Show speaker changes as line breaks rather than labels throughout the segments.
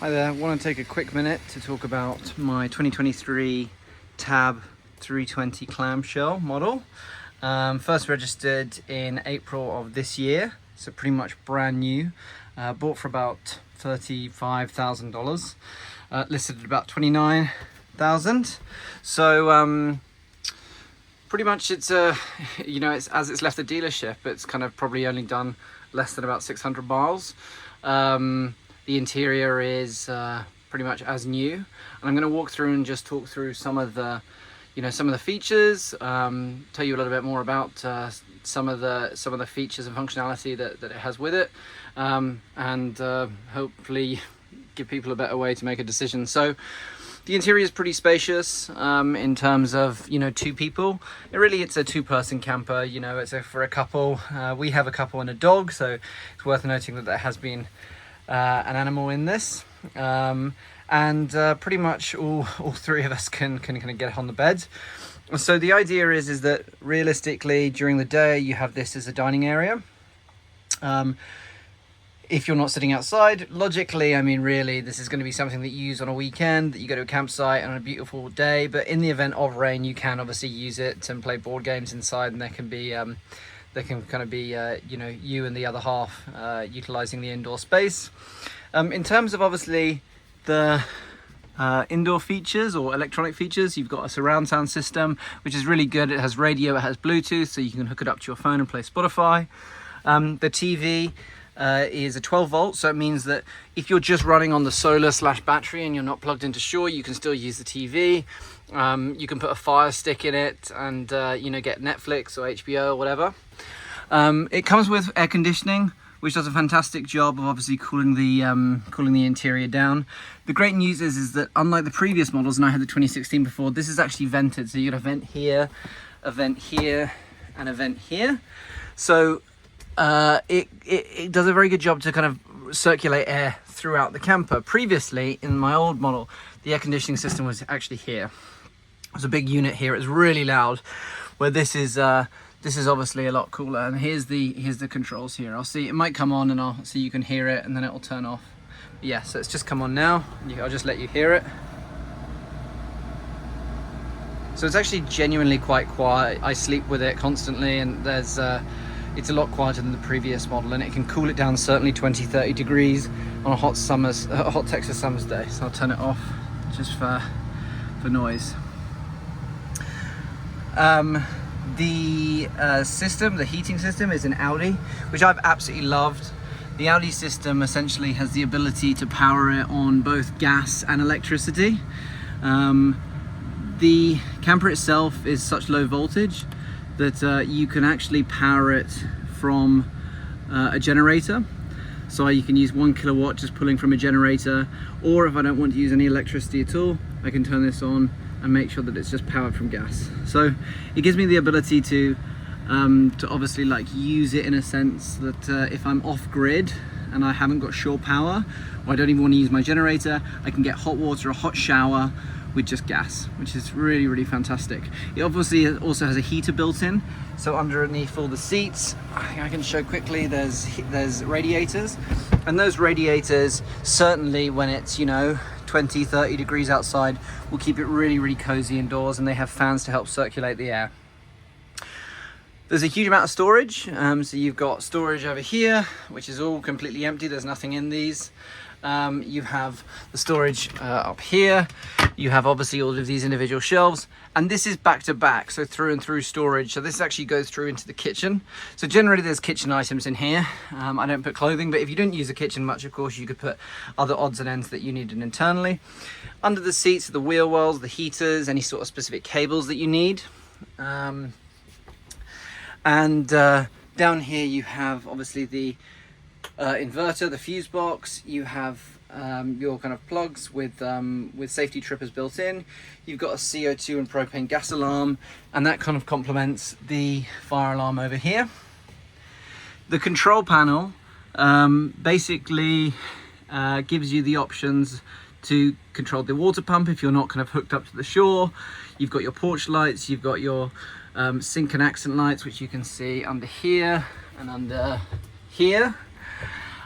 Hi there, I want to take a quick minute to talk about my 2023 Tab 320 clamshell model. First registered in April of this year, so pretty much brand new. Bought for about $35,000, listed at about $29,000. So pretty much it's it's as it's left the dealership, it's kind of probably only done less than about 600 miles. The interior is pretty much as new, and I'm going to walk through and just talk through some of the features, tell you a little bit more about some of the features and functionality that it has with it, and hopefully give people a better way to make a decision. So the interior is pretty spacious in terms of two people. It's a two-person camper. It's for a couple. We have a couple and a dog, so it's worth noting that there has been an animal in this, and pretty much all three of us can kind of get on the bed. So the idea is that realistically during the day you have this as a dining area. If you're not sitting outside, logically, really this is going to be something that you use on a weekend, that you go to a campsite on a beautiful day, but in the event of rain you can obviously use it and play board games inside, and there can be you and the other half utilizing the indoor space. In terms of obviously the indoor features or electronic features, you've got a surround sound system, which is really good. It has radio, it has Bluetooth, so you can hook it up to your phone and play Spotify. The TV is a 12 volt, so it means that if you're just running on the solar / battery and you're not plugged into shore, you can still use the TV. You can put a Fire Stick in it and get Netflix or HBO or whatever. It comes with air conditioning, which does a fantastic job of obviously cooling the interior down. The great news is that unlike the previous models, and I had the 2016 before, this is actually vented. So you got a vent here, a vent here, and a vent here. So it does a very good job to kind of circulate air throughout the camper. Previously, in my old model, the air conditioning system was actually here. There's a big unit here. It's really loud. Where this is obviously a lot cooler. And here's the controls here. I'll see, it might come on and I'll see, you can hear it, and then it will turn off. But yeah, so it's just come on now. I'll just let you hear it. So it's actually genuinely quite quiet. I sleep with it constantly, and there's it's a lot quieter than the previous model, and it can cool it down certainly 20-30 degrees on a hot Texas summer's day. So I'll turn it off just for noise. The heating system is an Audi, which I've absolutely loved. The Audi system essentially has the ability to power it on both gas and electricity. The camper itself is such low voltage that you can actually power it from a generator. So you can use 1 kilowatt just pulling from a generator, or if I don't want to use any electricity at all, I can turn this on and make sure that it's just powered from gas. So it gives me the ability to obviously use it in a sense that if I'm off grid and I haven't got shore power, or I don't even want to use my generator, I can get hot water or hot shower with just gas, which is really, really fantastic. It obviously also has a heater built in, so underneath all the seats, I can show quickly, there's radiators, and those radiators, certainly when it's 20-30 degrees outside, will keep it really, really cozy indoors, and they have fans to help circulate the air. There's a huge amount of storage, so you've got storage over here, which is all completely empty, there's nothing in these. You have the storage up here. You have obviously all of these individual shelves, and this is back to back, so through and through storage. So this actually goes through into the kitchen. So generally there's kitchen items in here. I don't put clothing, but if you didn't use the kitchen much, of course, you could put other odds and ends that you needed internally. Under the seats are the wheel wells, the heaters, any sort of specific cables that you need. Down here you have obviously the inverter, the fuse box. You have your kind of plugs with safety trippers built in. You've got a CO2 and propane gas alarm, and that kind of complements the fire alarm over here. The control panel basically gives you the options to control the water pump if you're not kind of hooked up to the shore. You've got your porch lights, you've got your sink and accent lights, which you can see under here and under here.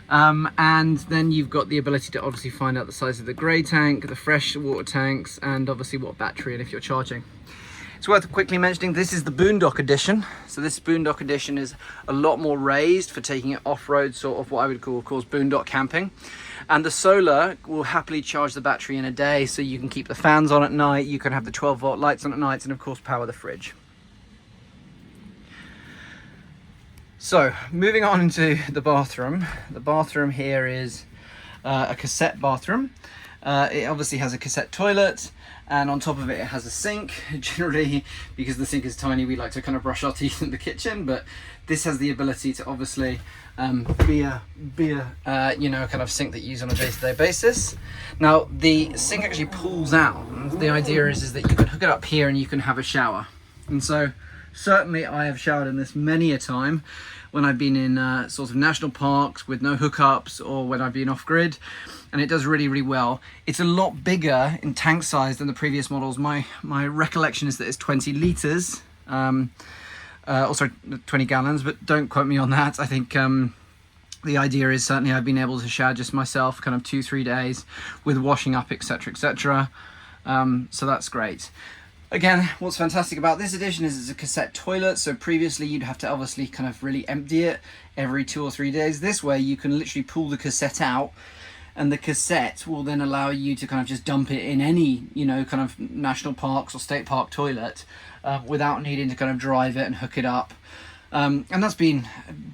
And then you've got the ability to obviously find out the size of the grey tank, the fresh water tanks, and obviously what battery and if you're charging. It's worth quickly mentioning this is the Boondock edition. So this Boondock edition is a lot more raised for taking it off-road, sort of what I would call, of course, boondock camping. And the solar will happily charge the battery in a day, so you can keep the fans on at night, you can have the 12-volt lights on at night, and of course power the fridge. So moving on into the bathroom. The bathroom here is a cassette bathroom. It obviously has a cassette toilet, and on top of it, it has a sink. Generally, because the sink is tiny, we like to kind of brush our teeth in the kitchen, but this has the ability to obviously be a you know, kind of sink that you use on a day-to-day basis. Now, the sink actually pulls out. The idea is that you can hook it up here and you can have a shower. And so, certainly I have showered in this many a time when I've been in sort of national parks with no hookups, or when I've been off-grid, and it does really, really well. It's a lot bigger in tank size than the previous models. My recollection is that it's 20 litres, also 20 gallons, but don't quote me on that. I think the idea is certainly I've been able to shower just myself kind of 2-3 days with washing up, etc, etc. So that's great. Again, what's fantastic about this edition is it's a cassette toilet. So previously you'd have to obviously kind of really empty it every 2 or 3 days. This way you can literally pull the cassette out, and the cassette will then allow you to kind of just dump it in any, you know, kind of national parks or state park toilet without needing to kind of drive it and hook it up. And that's been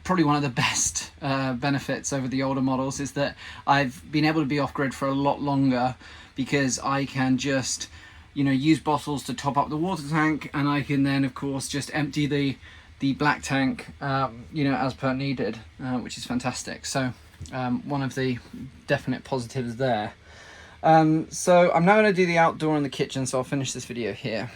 probably one of the best benefits over the older models, is that I've been able to be off-grid for a lot longer, because I can just, you know, use bottles to top up the water tank, and I can then of course just empty the black tank you know, as per needed, which is fantastic. So one of the definite positives there. So I'm now going to do the outdoor and the kitchen, so I'll finish this video here.